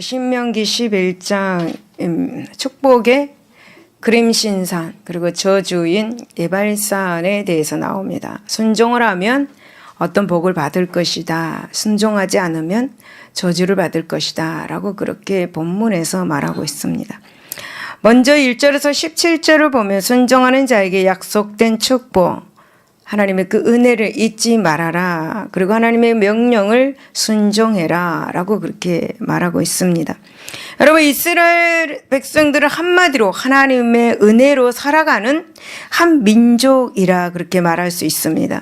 신명기 11장 축복의 그림신산 그리고 저주인 예발산에 대해서 나옵니다. 순종을 하면 어떤 복을 받을 것이다. 순종하지 않으면 저주를 받을 것이다. 라고 그렇게 본문에서 말하고 있습니다. 먼저 1절에서 17절을 보면 순종하는 자에게 약속된 축복, 하나님의 그 은혜를 잊지 말아라. 그리고 하나님의 명령을 순종해라. 라고 그렇게 말하고 있습니다. 여러분, 이스라엘 백성들은 한마디로 하나님의 은혜로 살아가는 한 민족이라 그렇게 말할 수 있습니다.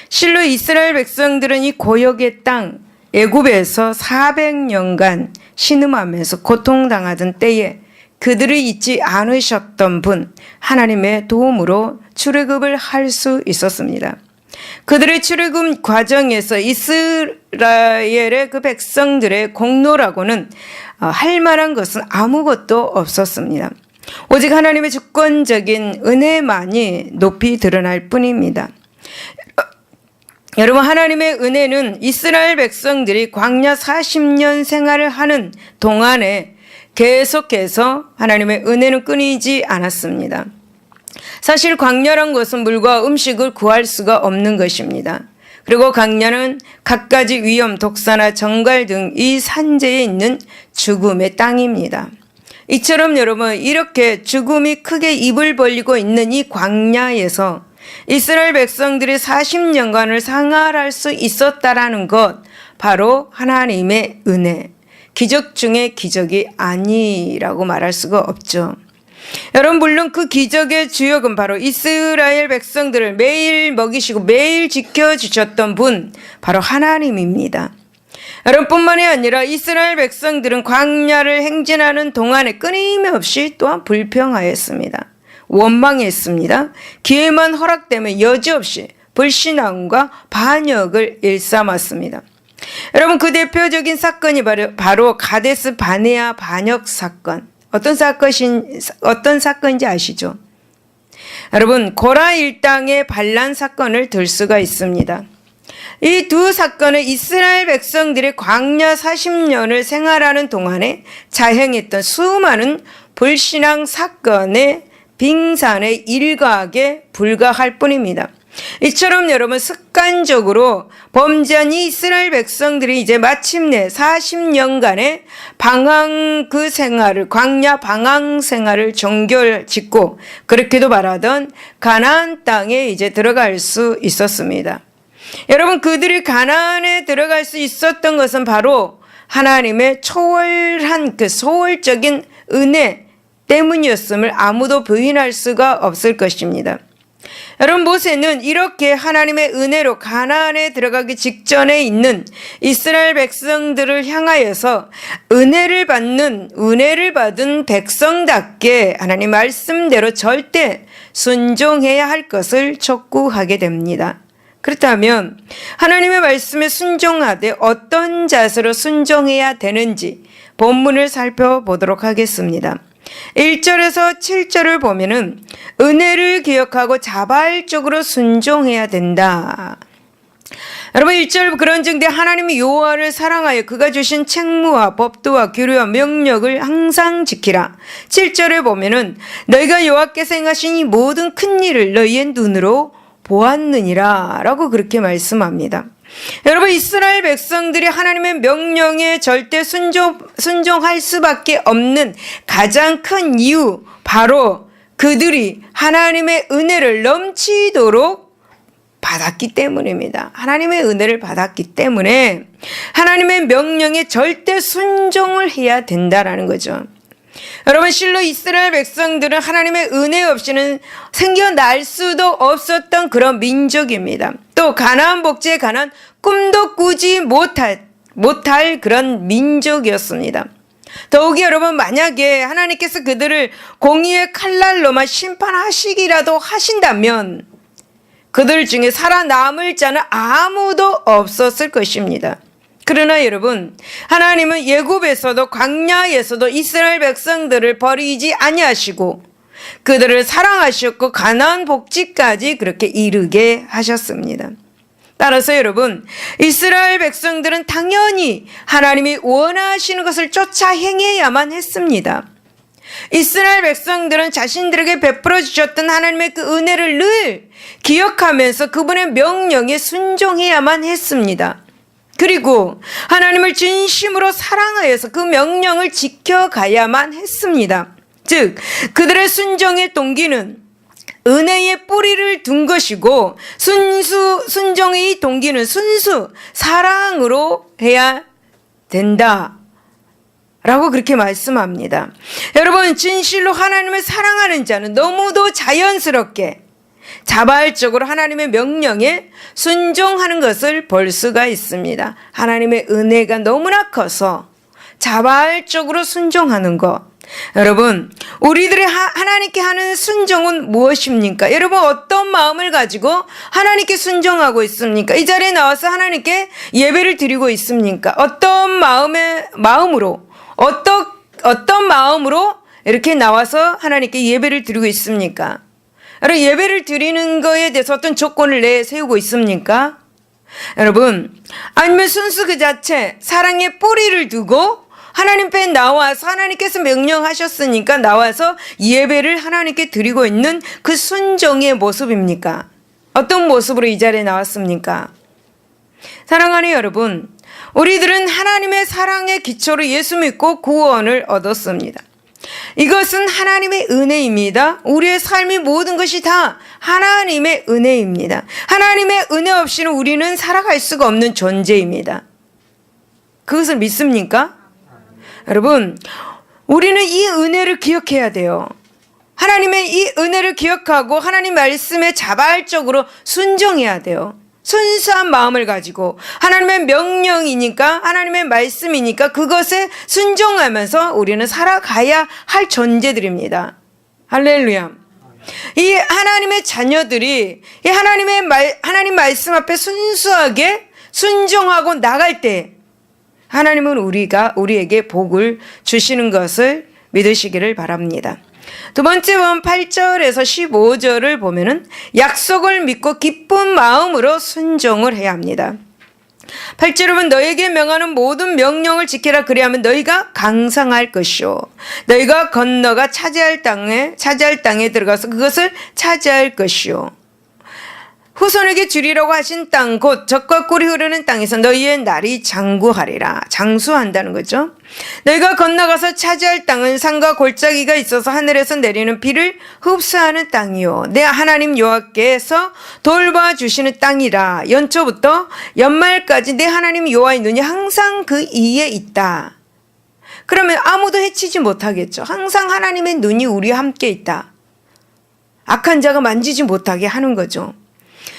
실로 이스라엘 백성들은 이 고역의 땅 애굽에서 400년간 신음하면서 고통당하던 때에 그들을 잊지 않으셨던 분 하나님의 도움으로 출애굽을 할 수 있었습니다. 그들의 출애굽 과정에서 이스라엘의 그 백성들의 공로라고는 할 만한 것은 아무것도 없었습니다. 오직 하나님의 주권적인 은혜만이 높이 드러날 뿐입니다. 여러분, 하나님의 은혜는 이스라엘 백성들이 광야 40년 생활을 하는 동안에 계속해서 하나님의 은혜는 끊이지 않았습니다. 사실 광야란 것은 물과 음식을 구할 수가 없는 것입니다. 그리고 광야는 갖가지 위험, 독사나 정갈 등 이 산재에 있는 죽음의 땅입니다. 이처럼 여러분, 이렇게 죽음이 크게 입을 벌리고 있는 이 광야에서 이스라엘 백성들이 40년간을 생활할 수 있었다라는 것, 바로 하나님의 은혜, 기적 중에 기적이 아니라고 말할 수가 없죠. 여러분, 물론 그 기적의 주역은 바로 이스라엘 백성들을 매일 먹이시고 매일 지켜주셨던 분, 바로 하나님입니다. 여러분, 뿐만이 아니라 이스라엘 백성들은 광야를 행진하는 동안에 끊임없이 또한 불평하였습니다. 원망했습니다. 기회만 허락되면 여지없이 불신앙과 반역을 일삼았습니다. 여러분, 그 대표적인 사건이 바로 가데스 바네아 반역 사건. 어떤 사건인지 아시죠? 여러분, 고라 일당의 반란 사건을 들 수가 있습니다. 이 두 사건은 이스라엘 백성들이 광야 40년을 생활하는 동안에 자행했던 수많은 불신앙 사건의 빙산의 일각에 불과할 뿐입니다. 이처럼 여러분, 습관적으로 범죄한 이 이스라엘 백성들이 이제 마침내 40년간의 광야 방황 생활을 종결짓고 그렇게도 말하던 가나안 땅에 이제 들어갈 수 있었습니다. 여러분, 그들이 가나안에 들어갈 수 있었던 것은 바로 하나님의 초월한 그 소월적인 은혜 때문이었음을 아무도 부인할 수가 없을 것입니다. 여러분, 모세는 이렇게 하나님의 은혜로 가나안에 들어가기 직전에 있는 이스라엘 백성들을 향하여서 은혜를 받은 백성답게 하나님 말씀대로 절대 순종해야 할 것을 촉구하게 됩니다. 그렇다면 하나님의 말씀에 순종하되 어떤 자세로 순종해야 되는지 본문을 살펴보도록 하겠습니다. 1절에서 7절을 보면은 은혜를 기억하고 자발적으로 순종해야 된다. 여러분, 1절 그런즉 내 하나님이 여호와를 사랑하여 그가 주신 책무와 법도와 규례와 명령을 항상 지키라. 7절에 보면은 너희가 여호와께서 행하신 이 모든 큰 일을 너희의 눈으로 보았느니라 라고 그렇게 말씀합니다. 여러분, 이스라엘 백성들이 하나님의 명령에 절대 순종할 수밖에 없는 가장 큰 이유, 바로 그들이 하나님의 은혜를 넘치도록 받았기 때문입니다. 하나님의 은혜를 받았기 때문에 하나님의 명령에 절대 순종을 해야 된다라는 거죠. 여러분, 실로 이스라엘 백성들은 하나님의 은혜 없이는 생겨날 수도 없었던 그런 민족입니다. 또 가나안 복지에 관한 꿈도 꾸지 못할 그런 민족이었습니다. 더욱이 여러분, 만약에 하나님께서 그들을 공의의 칼날로만 심판하시기라도 하신다면 그들 중에 살아남을 자는 아무도 없었을 것입니다. 그러나 여러분, 하나님은 애굽에서도 광야에서도 이스라엘 백성들을 버리지 아니하시고 그들을 사랑하셨고 가나안 복지까지 그렇게 이르게 하셨습니다. 따라서 여러분, 이스라엘 백성들은 당연히 하나님이 원하시는 것을 쫓아 행해야만 했습니다. 이스라엘 백성들은 자신들에게 베풀어 주셨던 하나님의 그 은혜를 늘 기억하면서 그분의 명령에 순종해야만 했습니다. 그리고 하나님을 진심으로 사랑하여서 그 명령을 지켜가야만 했습니다. 즉, 그들의 순종의 동기는 은혜의 뿌리를 둔 것이고 순종의 동기는 순수 사랑으로 해야 된다 라고 그렇게 말씀합니다. 여러분, 진실로 하나님을 사랑하는 자는 너무도 자연스럽게 자발적으로 하나님의 명령에 순종하는 것을 볼 수가 있습니다. 하나님의 은혜가 너무나 커서 자발적으로 순종하는 것. 여러분, 우리들의 하나님께 하는 순종은 무엇입니까? 여러분, 어떤 마음을 가지고 하나님께 순종하고 있습니까? 이 자리에 나와서 하나님께 예배를 드리고 있습니까? 어떤 마음으로 이렇게 나와서 하나님께 예배를 드리고 있습니까? 여러분, 예배를 드리는 거에 대해서 어떤 조건을 내세우고 있습니까? 여러분, 아니면 순수 그 자체 사랑의 뿌리를 두고 하나님 앞에 나와서 하나님께서 명령하셨으니까 나와서 예배를 하나님께 드리고 있는 그 순종의 모습입니까? 어떤 모습으로 이 자리에 나왔습니까? 사랑하는 여러분, 우리들은 하나님의 사랑의 기초로 예수 믿고 구원을 얻었습니다. 이것은 하나님의 은혜입니다. 우리의 삶의 모든 것이 다 하나님의 은혜입니다. 하나님의 은혜 없이는 우리는 살아갈 수가 없는 존재입니다. 그것을 믿습니까? 여러분, 우리는 이 은혜를 기억해야 돼요. 하나님의 이 은혜를 기억하고 하나님 말씀에 자발적으로 순종해야 돼요. 순수한 마음을 가지고 하나님의 명령이니까, 하나님의 말씀이니까 그것에 순종하면서 우리는 살아가야 할 존재들입니다. 할렐루야. 이 하나님의 자녀들이 이 하나님 말씀 앞에 순수하게 순종하고 나갈 때 하나님은 우리에게 복을 주시는 것을 믿으시기를 바랍니다. 두 번째 본 8절에서 15절을 보면은 약속을 믿고 기쁜 마음으로 순종을 해야 합니다. 8절에 보면 너에게 명하는 모든 명령을 지키라. 그리하면 너희가 강성할 것이요 너희가 건너가 차지할 땅에 들어가서 그것을 차지할 것이요 후손에게 주리라고 하신 땅 곧 젖과 꿀이 흐르는 땅에서 너희의 날이 장구하리라. 장수한다는 거죠. 너희가 건너가서 차지할 땅은 산과 골짜기가 있어서 하늘에서 내리는 비를 흡수하는 땅이요 내 하나님 여호와께서 돌봐주시는 땅이라. 연초부터 연말까지 내 하나님 여호와의 눈이 항상 그 이에 있다. 그러면 아무도 해치지 못하겠죠. 항상 하나님의 눈이 우리와 함께 있다. 악한 자가 만지지 못하게 하는 거죠.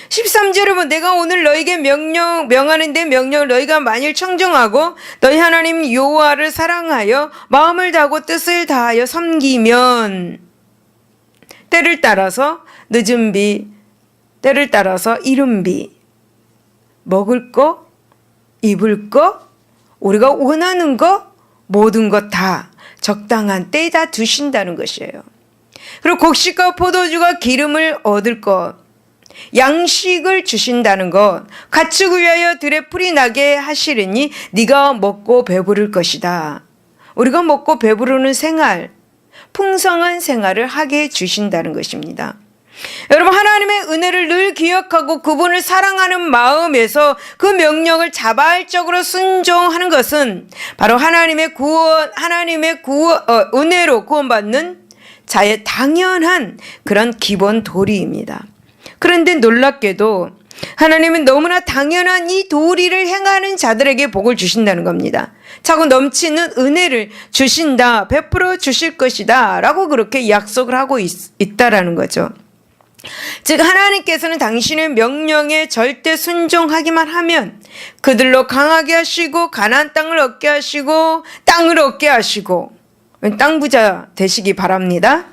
13절에 보면 내가 오늘 너에게 명하는 내 명령을 너희가 만일 청정하고 너희 하나님 여호와를 사랑하여 마음을 다하고 뜻을 다하여 섬기면 때를 따라서 늦은 비, 때를 따라서 이른 비, 먹을 거, 입을 거, 우리가 원하는 거, 모든 것 다 적당한 때에다 두신다는 것이에요. 그리고 곡식과 포도주가 기름을 얻을 것, 양식을 주신다는 것, 가축을 위하여 들에 풀이 나게 하시리니 네가 먹고 배부를 것이다. 우리가 먹고 배부르는 생활, 풍성한 생활을 하게 해주신다는 것입니다. 여러분, 하나님의 은혜를 늘 기억하고 그분을 사랑하는 마음에서 그 명령을 자발적으로 순종하는 것은 바로 하나님의 은혜로 구원받는 자의 당연한 그런 기본 도리입니다. 그런데 놀랍게도 하나님은 너무나 당연한 이 도리를 행하는 자들에게 복을 주신다는 겁니다. 차고 넘치는 은혜를 주신다, 베풀어 주실 것이다 라고 그렇게 약속을 하고 있다라는 거죠. 즉 하나님께서는 당신의 명령에 절대 순종하기만 하면 그들로 강하게 하시고 가나안 땅을 얻게 하시고 땅을 얻게 하시고 땅 부자 되시기 바랍니다.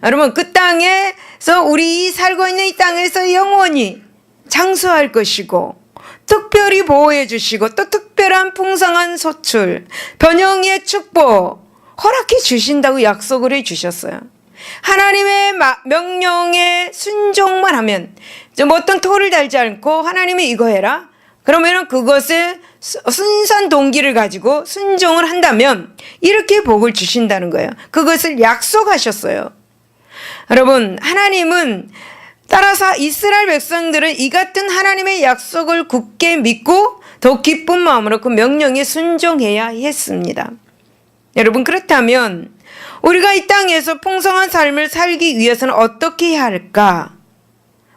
여러분, 그 땅에서 우리 살고 있는 이 땅에서 영원히 장수할 것이고 특별히 보호해 주시고 또 특별한 풍성한 소출, 번영의 축복 허락해 주신다고 약속을 해 주셨어요. 하나님의 명령에 순종만 하면, 좀 어떤 토를 달지 않고 하나님이 이거 해라, 그러면은 그것에 순수한 동기를 가지고 순종을 한다면 이렇게 복을 주신다는 거예요. 그것을 약속하셨어요. 여러분, 하나님은, 따라서 이스라엘 백성들은 이 같은 하나님의 약속을 굳게 믿고 더 기쁜 마음으로 그 명령에 순종해야 했습니다. 여러분, 그렇다면 우리가 이 땅에서 풍성한 삶을 살기 위해서는 어떻게 해야 할까?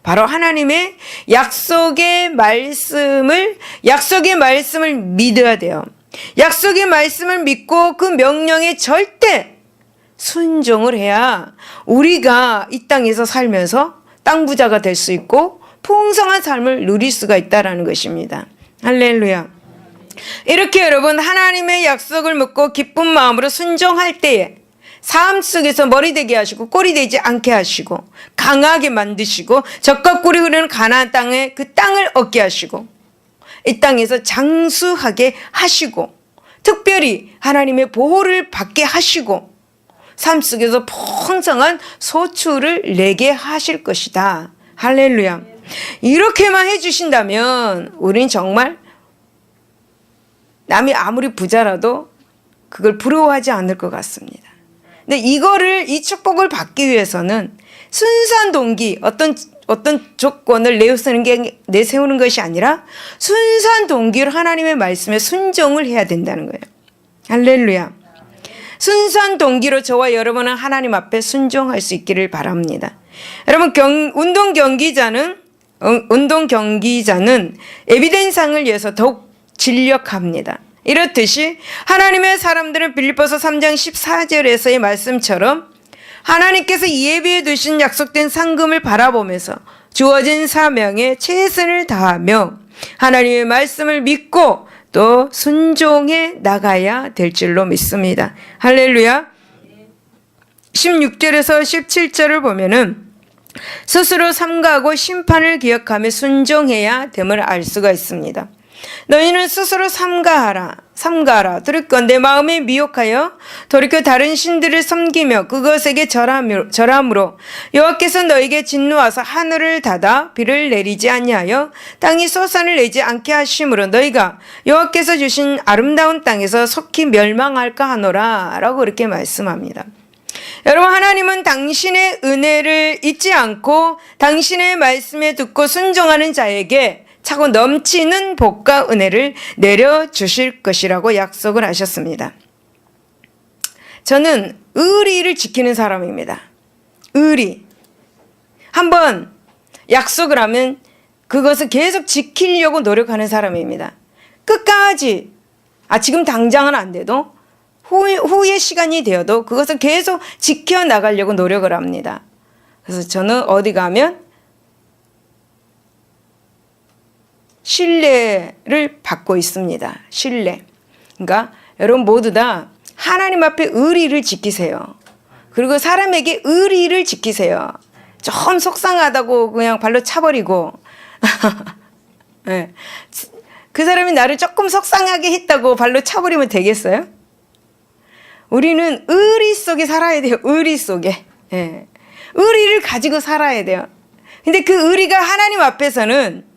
바로 하나님의 약속의 말씀을 믿어야 돼요. 약속의 말씀을 믿고 그 명령에 절대 순종을 해야 우리가 이 땅에서 살면서 땅 부자가 될 수 있고 풍성한 삶을 누릴 수가 있다는 것입니다. 할렐루야. 이렇게 여러분, 하나님의 약속을 묻고 기쁜 마음으로 순종할 때에 삶 속에서 머리 되게 하시고 꼬리 되지 않게 하시고 강하게 만드시고 적과 꿀이 흐르는 가나안 땅에 그 땅을 얻게 하시고 이 땅에서 장수하게 하시고 특별히 하나님의 보호를 받게 하시고 삶 속에서 풍성한 소출을 내게 하실 것이다. 할렐루야. 이렇게만 해주신다면 우린 정말 남이 아무리 부자라도 그걸 부러워하지 않을 것 같습니다. 근데 이 축복을 받기 위해서는 순수한 동기, 어떤 조건을 내세우는 것이 아니라 순수한 동기로 하나님의 말씀에 순종을 해야 된다는 거예요. 할렐루야. 순수한 동기로 저와 여러분은 하나님 앞에 순종할 수 있기를 바랍니다. 여러분, 운동 경기자는 에비덴상을 위해서 더욱 진력합니다. 이렇듯이 하나님의 사람들은 빌립보서 3장 14절에서의 말씀처럼 하나님께서 예비해 두신 약속된 상금을 바라보면서 주어진 사명에 최선을 다하며 하나님의 말씀을 믿고 또 순종해 나가야 될 줄로 믿습니다. 할렐루야. 16절에서 17절을 보면은 스스로 삼가하고 심판을 기억하며 순종해야 됨을 알 수가 있습니다. 너희는 스스로 삼가하라. 들을건 내 마음에 미혹하여 돌이켜 다른 신들을 섬기며 그것에게 절함으로 여호와께서 너에게 진노하사 하늘을 닫아 비를 내리지 아니하여 땅이 소산을 내지 않게 하심으로 너희가 여호와께서 주신 아름다운 땅에서 속히 멸망할까 하노라 라고 이렇게 말씀합니다. 여러분, 하나님은 당신의 은혜를 잊지 않고 당신의 말씀에 듣고 순종하는 자에게 차고 넘치는 복과 은혜를 내려주실 것이라고 약속을 하셨습니다. 저는 의리를 지키는 사람입니다. 의리. 한번 약속을 하면 그것을 계속 지키려고 노력하는 사람입니다. 끝까지, 지금 당장은 안 돼도 후의 시간이 되어도 그것을 계속 지켜나가려고 노력을 합니다. 그래서 저는 어디 가면 신뢰를 받고 있습니다. 신뢰. 그러니까 여러분 모두 다 하나님 앞에 의리를 지키세요. 그리고 사람에게 의리를 지키세요. 좀 속상하다고 그냥 발로 차버리고 네. 그 사람이 나를 조금 속상하게 했다고 발로 차버리면 되겠어요? 우리는 의리 속에 살아야 돼요. 의리 속에. 네. 의리를 가지고 살아야 돼요. 근데 그 의리가 하나님 앞에서는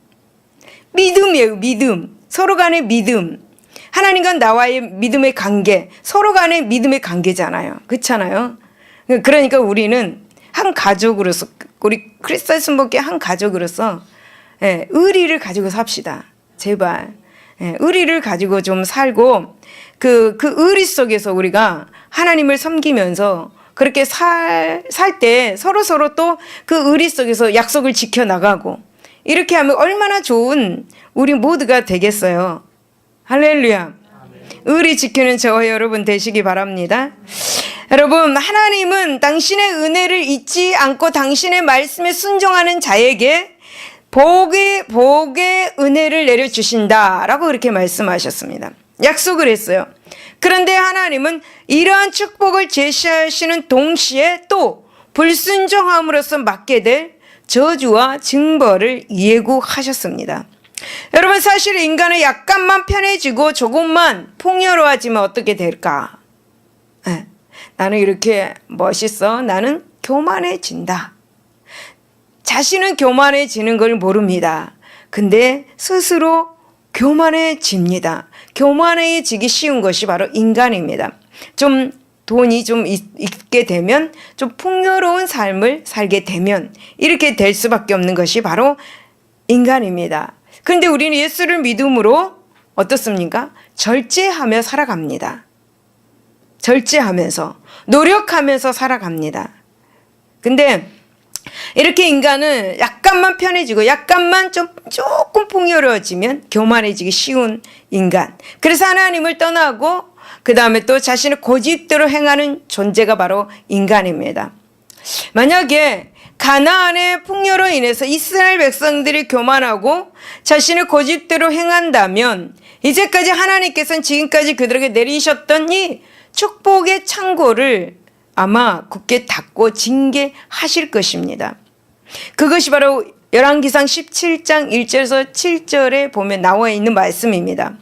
믿음이에요. 믿음. 서로 간의 믿음. 하나님과 나와의 믿음의 관계. 서로 간의 믿음의 관계잖아요. 그렇잖아요. 그러니까 우리는 한 가족으로서, 우리 크리스탈 순복계 한 가족으로서 의리를 가지고 삽시다. 제발. 의리를 가지고 좀 살고 그 의리 속에서 우리가 하나님을 섬기면서 그렇게 살 때 서로 또 그 의리 속에서 약속을 지켜나가고 이렇게 하면 얼마나 좋은 우리 모두가 되겠어요. 할렐루야. 의리 지키는 저와 여러분 되시기 바랍니다. 여러분, 하나님은 당신의 은혜를 잊지 않고 당신의 말씀에 순종하는 자에게 복의 은혜를 내려주신다라고 그렇게 말씀하셨습니다. 약속을 했어요. 그런데 하나님은 이러한 축복을 제시하시는 동시에 또 불순종함으로써 맞게 될 저주와 징벌을 예고하셨습니다. 여러분, 사실 인간은 약간만 편해지고 조금만 풍요로워지면 어떻게 될까? 나는 이렇게 멋있어. 나는 교만해진다. 자신은 교만해지는 걸 모릅니다. 근데 스스로 교만해집니다. 교만해지기 쉬운 것이 바로 인간입니다. 좀 돈이 좀 있게 되면 좀 풍요로운 삶을 살게 되면 이렇게 될 수밖에 없는 것이 바로 인간입니다. 그런데 우리는 예수를 믿음으로 어떻습니까? 절제하며 살아갑니다. 절제하면서 노력하면서 살아갑니다. 근데 이렇게 인간은 약간만 편해지고 약간만 조금 풍요로워지면 교만해지기 쉬운 인간. 그래서 하나님을 떠나고 그 다음에 또 자신의 고집대로 행하는 존재가 바로 인간입니다. 만약에 가나안의 풍요로 인해서 이스라엘 백성들이 교만하고 자신의 고집대로 행한다면 이제까지 하나님께서는 지금까지 그들에게 내리셨던 이 축복의 창고를 아마 굳게 닫고 징계하실 것입니다. 그것이 바로 열왕기상 17장 1절에서 7절에 보면 나와 있는 말씀입니다.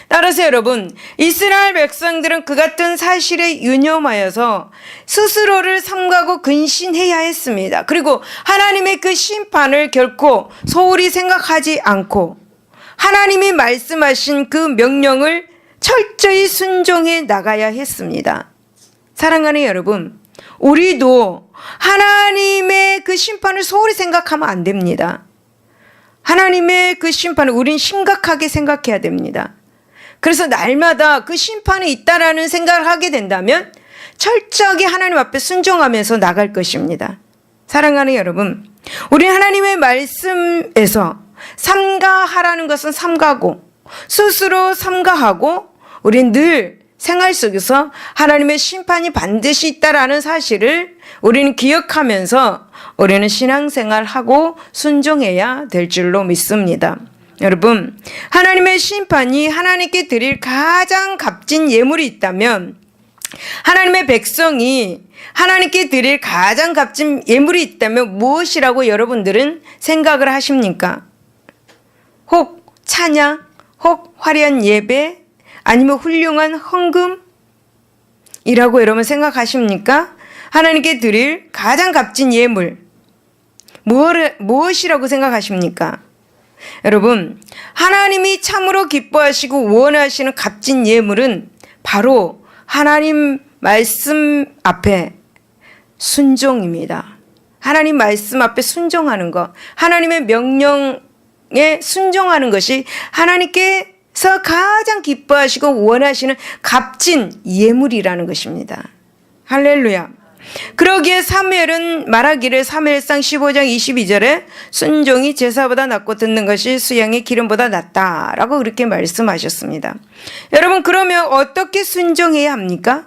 따라서 여러분, 이스라엘 백성들은 그 같은 사실에 유념하여서 스스로를 삼가고 근신해야 했습니다. 그리고 하나님의 그 심판을 결코 소홀히 생각하지 않고 하나님이 말씀하신 그 명령을 철저히 순종해 나가야 했습니다. 사랑하는 여러분, 우리도 하나님의 그 심판을 소홀히 생각하면 안 됩니다. 하나님의 그 심판을 우린 심각하게 생각해야 됩니다. 그래서 날마다 그 심판이 있다라는 생각을 하게 된다면 철저하게 하나님 앞에 순종하면서 나갈 것입니다. 사랑하는 여러분, 우리 하나님의 말씀에서 삼가하라는 것은 삼가고 스스로 삼가하고 우린 늘 생활 속에서 하나님의 심판이 반드시 있다라는 사실을 우리는 기억하면서 우리는 신앙생활하고 순종해야 될 줄로 믿습니다. 여러분, 하나님의 심판이 하나님께 드릴 가장 값진 예물이 있다면 하나님의 백성이 하나님께 드릴 가장 값진 예물이 있다면 무엇이라고 여러분들은 생각을 하십니까? 혹 찬양, 혹 화려한 예배, 아니면 훌륭한 헌금이라고 여러분 생각하십니까? 하나님께 드릴 가장 값진 예물 무엇이라고 생각하십니까? 여러분, 하나님이 참으로 기뻐하시고 원하시는 값진 예물은 바로 하나님 말씀 앞에 순종입니다. 하나님 말씀 앞에 순종하는 것, 하나님의 명령에 순종하는 것이 하나님께서 가장 기뻐하시고 원하시는 값진 예물이라는 것입니다. 할렐루야. 그러기에 사무엘은 말하기를 사무엘상 15장 22절에 순종이 제사보다 낫고 듣는 것이 수양의 기름보다 낫다라고 그렇게 말씀하셨습니다. 여러분, 그러면 어떻게 순종해야 합니까?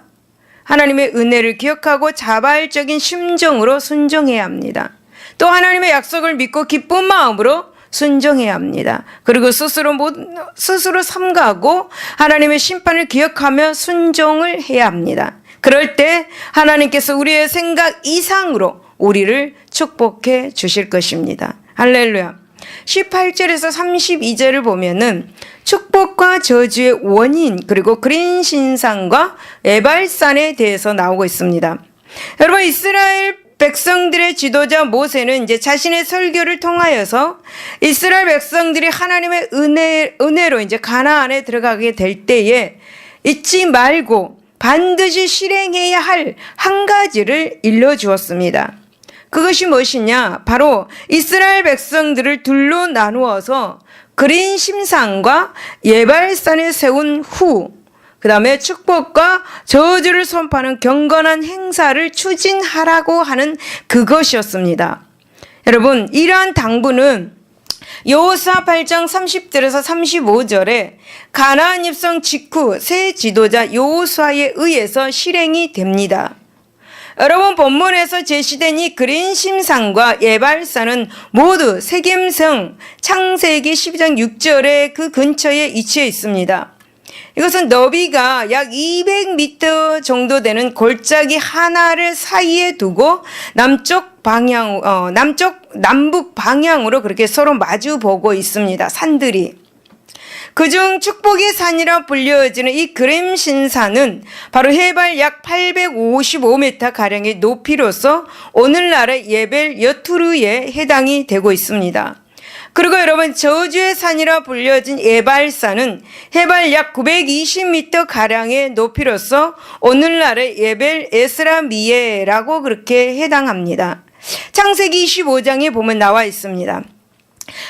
하나님의 은혜를 기억하고 자발적인 심정으로 순종해야 합니다. 또 하나님의 약속을 믿고 기쁜 마음으로 순종해야 합니다. 그리고 스스로 삼가하고 하나님의 심판을 기억하며 순종을 해야 합니다. 그럴 때 하나님께서 우리의 생각 이상으로 우리를 축복해 주실 것입니다. 할렐루야. 18절에서 32절을 보면은 축복과 저주의 원인, 그리고 그린 신상과 에발산에 대해서 나오고 있습니다. 여러분, 이스라엘 백성들의 지도자 모세는 이제 자신의 설교를 통하여서 이스라엘 백성들이 하나님의 은혜로 이제 가나안에 들어가게 될 때에 잊지 말고 반드시 실행해야 할 한 가지를 일러주었습니다. 그것이 무엇이냐? 바로 이스라엘 백성들을 둘로 나누어서 그린 심산과 예발산에 세운 후, 그 다음에 축복과 저주를 선포하는 경건한 행사를 추진하라고 하는 그것이었습니다. 여러분, 이러한 당부는 여호수아 8장 30절에서 35절에 가나안 입성 직후 새 지도자 여호수아에 의해서 실행이 됩니다. 여러분, 본문에서 제시된 이 그린 심산과 예발산은 모두 세겜성 창세기 12장 6절에 그 근처에 위치해 있습니다. 이것은 너비가 약 200m 정도 되는 골짜기 하나를 사이에 두고 남북 방향으로 그렇게 서로 마주 보고 있습니다. 산들이. 그중 축복의 산이라 불려지는 이 그림신산은 바로 해발 약 855m 가량의 높이로서 오늘날의 예벨 여투르에 해당이 되고 있습니다. 그리고 여러분, 저주의 산이라 불려진 에발산은 해발 약 920m 가량의 높이로서 오늘날의 예벨 에스라미에라고 그렇게 해당합니다. 창세기 25장에 보면 나와 있습니다.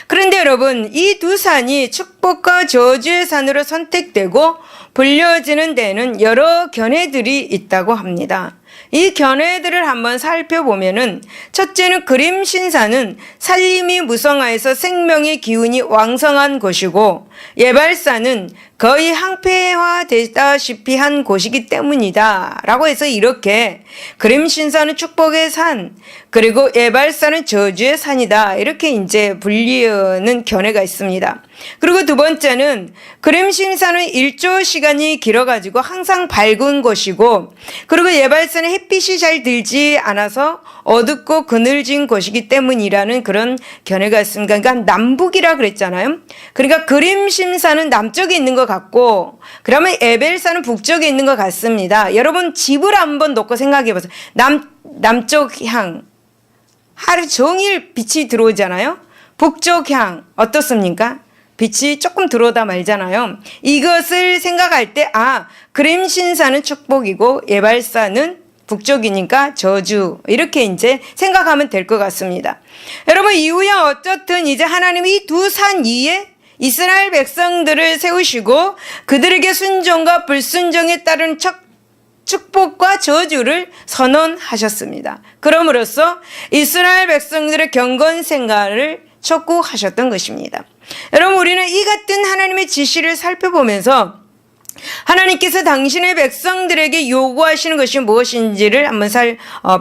그런데 여러분, 이 두 산이 축복과 저주의 산으로 선택되고 불려지는 데는 여러 견해들이 있다고 합니다. 이 견해들을 한번 살펴보면은, 첫째는 그림신산은 산림이 무성하여서 생명의 기운이 왕성한 곳이고, 예발산은 거의 항폐화되다시피 한 곳이기 때문이다 라고 해서 이렇게 그림신산은 축복의 산, 그리고 예발산은 저주의 산이다, 이렇게 이제 분리하는 견해가 있습니다. 그리고 두 번째는 그림신산은 일조 시간이 길어가지고 항상 밝은 곳이고, 그리고 예발산은 햇빛이 잘 들지 않아서 어둡고 그늘진 곳이기 때문이라는 그런 견해가 있습니다. 그러니까 남북이라 그랬잖아요. 그러니까 그림신산은 남쪽에 있는 것 같고, 그러면 에벨산은 북쪽에 있는 것 같습니다. 여러분, 집을 한번 놓고 생각해 보세요. 남쪽 향, 하루 종일 빛이 들어오잖아요. 북쪽 향 어떻습니까? 빛이 조금 들어오다 말잖아요. 이것을 생각할 때, 그림신산은 축복이고 예발산은 북쪽이니까 저주, 이렇게 이제 생각하면 될 것 같습니다. 여러분, 이후에 어쨌든 이제 하나님이 이 두 산 위에 이스라엘 백성들을 세우시고 그들에게 순종과 불순종에 따른 축복과 저주를 선언하셨습니다. 그럼으로써 이스라엘 백성들의 경건 생활을 촉구하셨던 것입니다. 여러분, 우리는 이 같은 하나님의 지시를 살펴보면서 하나님께서 당신의 백성들에게 요구하시는 것이 무엇인지를 한번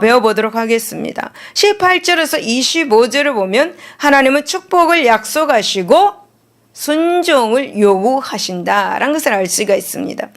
배워보도록 하겠습니다. 18절에서 25절을 보면 하나님은 축복을 약속하시고 순종을 요구하신다라는 것을 알 수가 있습니다.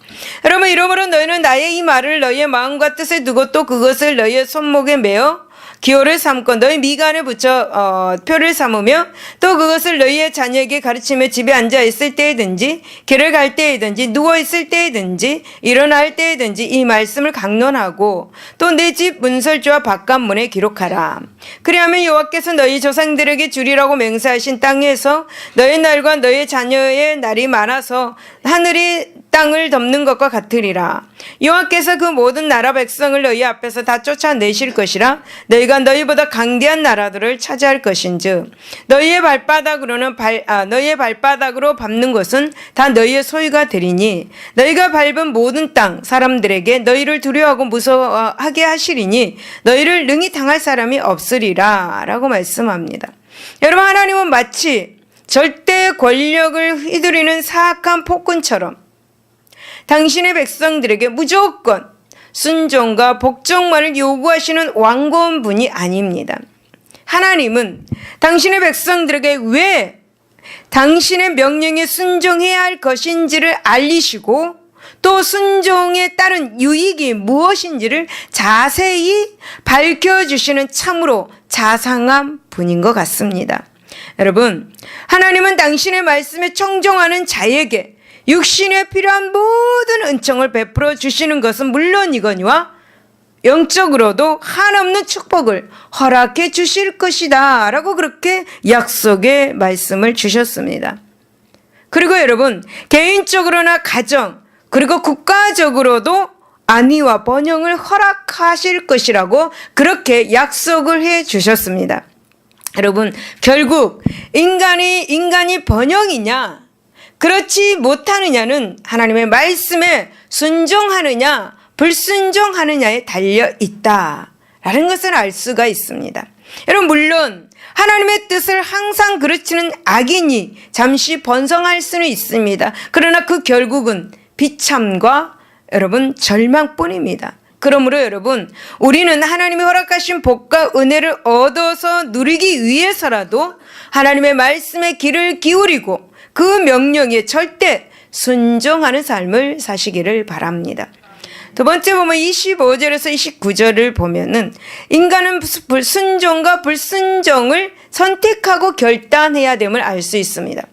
여러분, 이러므로 너희는 나의 이 말을 너희의 마음과 뜻에 두고 또 그것을 너희의 손목에 매어 기호를 삼고 너희 미간에 붙여 표를 삼으며 또 그것을 너희의 자녀에게 가르치며 집에 앉아 있을 때이든지 길을 갈 때이든지 누워 있을 때이든지 일어날 때이든지 이 말씀을 강론하고 또 내 집 문설주와 바깥문에 기록하라. 그리하면 여호와께서 너희 조상들에게 주리라고 맹세하신 땅에서 너희 날과 너희 자녀의 날이 많아서 하늘이 땅을 덮는 것과 같으리라. 여호와께서 그 모든 나라 백성을 너희 앞에서 다 쫓아내실 것이라. 너희가 너희보다 강대한 나라들을 차지할 것인즉 너희의 발바닥으로 밟는 것은 다 너희의 소유가 되리니 너희가 밟은 모든 땅 사람들에게 너희를 두려워하고 무서워하게 하시리니 너희를 능히 당할 사람이 없으리라 라고 말씀합니다. 여러분, 하나님은 마치 절대 권력을 휘두르는 사악한 폭군처럼 당신의 백성들에게 무조건 순종과 복종만을 요구하시는 완고한 분이 아닙니다. 하나님은 당신의 백성들에게 왜 당신의 명령에 순종해야 할 것인지를 알리시고 또 순종에 따른 유익이 무엇인지를 자세히 밝혀주시는 참으로 자상한 분인 것 같습니다. 여러분, 하나님은 당신의 말씀에 청종하는 자에게 육신에 필요한 모든 은총을 베풀어 주시는 것은 물론이거니와 영적으로도 한없는 축복을 허락해 주실 것이다 라고 그렇게 약속의 말씀을 주셨습니다. 그리고 여러분, 개인적으로나 가정 그리고 국가적으로도 안위와 번영을 허락하실 것이라고 그렇게 약속을 해 주셨습니다. 여러분, 결국 인간이 번영이냐 그렇지 못하느냐는 하나님의 말씀에 순종하느냐 불순종하느냐에 달려 있다라는 것을 알 수가 있습니다. 여러분, 물론 하나님의 뜻을 항상 그르치는 악인이 잠시 번성할 수는 있습니다. 그러나 그 결국은 비참과 여러분 절망뿐입니다. 그러므로 여러분, 우리는 하나님이 허락하신 복과 은혜를 얻어서 누리기 위해서라도 하나님의 말씀에 귀를 기울이고 그 명령에 절대 순종하는 삶을 사시기를 바랍니다. 두 번째 보면 25절에서 29절을 보면은 인간은 순종과 불순종을 선택하고 결단해야 됨을 알 수 있습니다.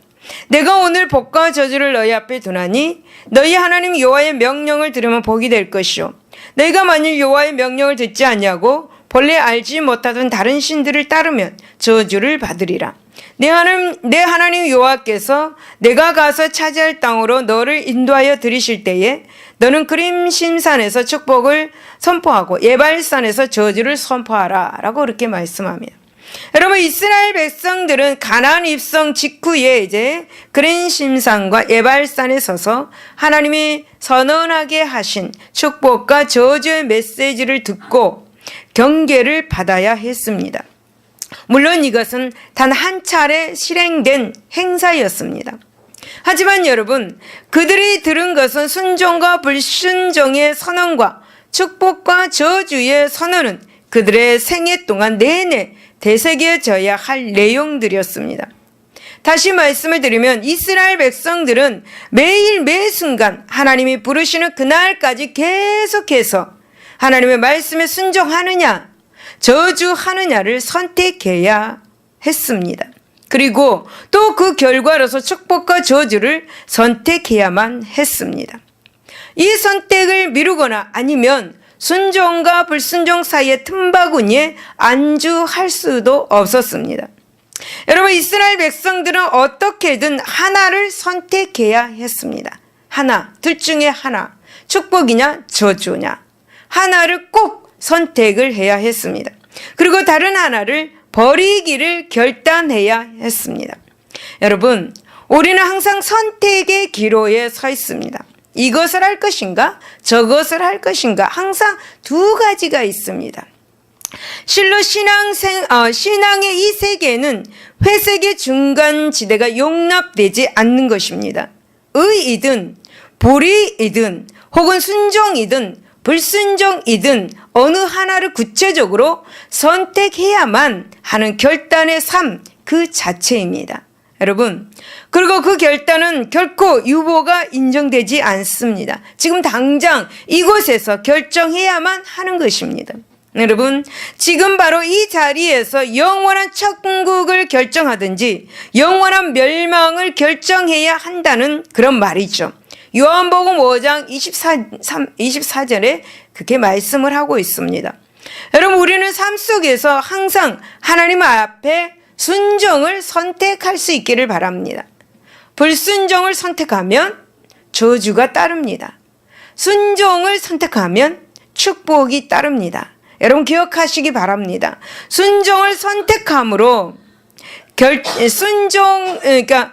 내가 오늘 복과 저주를 너희 앞에 두나니 너희 하나님 여호와의 명령을 들으면 복이 될 것이요 너희가 만일 여호와의 명령을 듣지 않냐고 본래 알지 못하던 다른 신들을 따르면 저주를 받으리라. 내 하나님 여호와께서 내가 가서 차지할 땅으로 너를 인도하여 들이실 때에 너는 그림심산에서 축복을 선포하고 예발산에서 저주를 선포하라 라고 그렇게 말씀합니다. 여러분, 이스라엘 백성들은 가나안 입성 직후에 이제 그림심산과 예발산에 서서 하나님이 선언하게 하신 축복과 저주의 메시지를 듣고 경계를 받아야 했습니다. 물론 이것은 단 한 차례 실행된 행사였습니다. 하지만 여러분, 그들이 들은 것은 순종과 불순종의 선언과 축복과 저주의 선언은 그들의 생애 동안 내내 되새겨져야 할 내용들이었습니다. 다시 말씀을 드리면 이스라엘 백성들은 매일 매 순간 하나님이 부르시는 그날까지 계속해서 하나님의 말씀에 순종하느냐 저주하느냐를 선택해야 했습니다. 그리고 또 그 결과로서 축복과 저주를 선택해야만 했습니다. 이 선택을 미루거나 아니면 순종과 불순종 사이의 틈바구니에 안주할 수도 없었습니다. 여러분, 이스라엘 백성들은 어떻게든 하나를 선택해야 했습니다. 하나, 둘 중에 하나, 축복이냐 저주냐, 하나를 꼭 선택을 해야 했습니다. 그리고 다른 하나를 버리기를 결단해야 했습니다. 여러분, 우리는 항상 선택의 기로에 서 있습니다. 이것을 할 것인가 저것을 할 것인가, 항상 두 가지가 있습니다. 실로 신앙의 이 세계에는 회색의 중간지대가 용납되지 않는 것입니다. 의이든 불의이든 혹은 순종이든 불순종이든 어느 하나를 구체적으로 선택해야만 하는 결단의 삶 그 자체입니다. 여러분, 그리고 그 결단은 결코 유보가 인정되지 않습니다. 지금 당장 이곳에서 결정해야만 하는 것입니다. 여러분, 지금 바로 이 자리에서 영원한 천국을 결정하든지 영원한 멸망을 결정해야 한다는 그런 말이죠. 요한복음 5장 24절에 그렇게 말씀을 하고 있습니다. 여러분, 우리는 삶 속에서 항상 하나님 앞에 순종을 선택할 수 있기를 바랍니다. 불순종을 선택하면 저주가 따릅니다. 순종을 선택하면 축복이 따릅니다. 여러분, 기억하시기 바랍니다. 순종을 선택함으로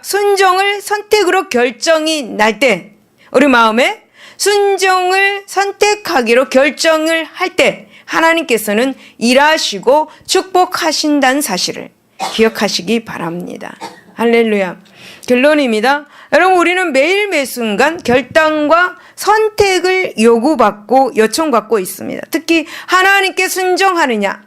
순종을 선택으로 결정이 날 때, 우리 마음에 순종을 선택하기로 결정을 할 때 하나님께서는 일하시고 축복하신다는 사실을 기억하시기 바랍니다. 할렐루야. 결론입니다. 여러분, 우리는 매일 매 순간 결단과 선택을 요구받고 요청받고 있습니다. 특히 하나님께 순종하느냐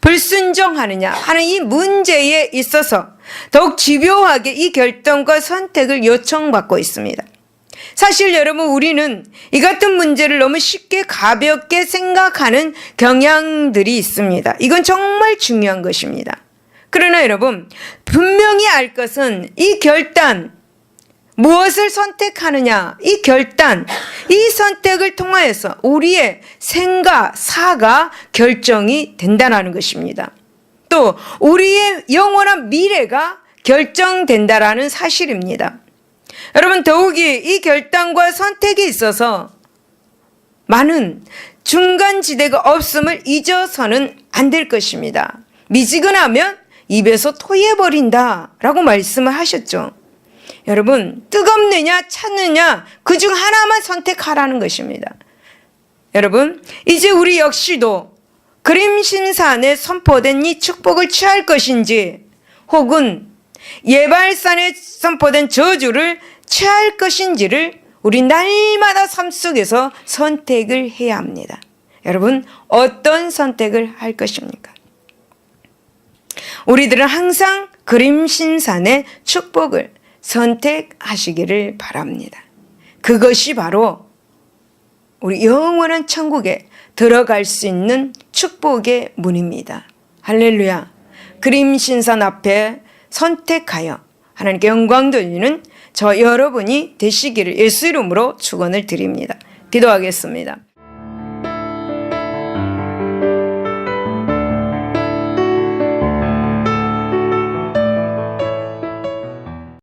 불순종하느냐 하는 이 문제에 있어서 더욱 집요하게 이 결정과 선택을 요청받고 있습니다. 사실 여러분, 우리는 이 같은 문제를 너무 쉽게 가볍게 생각하는 경향들이 있습니다. 이건 정말 중요한 것입니다. 그러나 여러분, 분명히 알 것은 이 결단, 무엇을 선택하느냐, 이 결단, 이 선택을 통하여서 우리의 생각, 사가 결정이 된다는 것입니다. 또 우리의 영원한 미래가 결정된다는 사실입니다. 여러분, 더욱이 이 결단과 선택에 있어서 많은 중간지대가 없음을 잊어서는 안 될 것입니다. 미지근하면 입에서 토해버린다 라고 말씀을 하셨죠. 여러분, 뜨겁느냐 차느냐 그중 하나만 선택하라는 것입니다. 여러분, 이제 우리 역시도 그림심산에 선포된 이 축복을 취할 것인지 혹은 예발산에 선포된 저주를 취할 것인지를 우리 날마다 삶 속에서 선택을 해야 합니다. 여러분, 어떤 선택을 할 것입니까? 우리들은 항상 그림심산의 축복을 선택하시기를 바랍니다. 그것이 바로 우리 영원한 천국에 들어갈 수 있는 축복의 문입니다. 할렐루야. 그림심산 앞에 선택하여 하나님께 영광 돌리는 저 여러분이 되시기를 예수 이름으로 축원을 드립니다. 기도하겠습니다.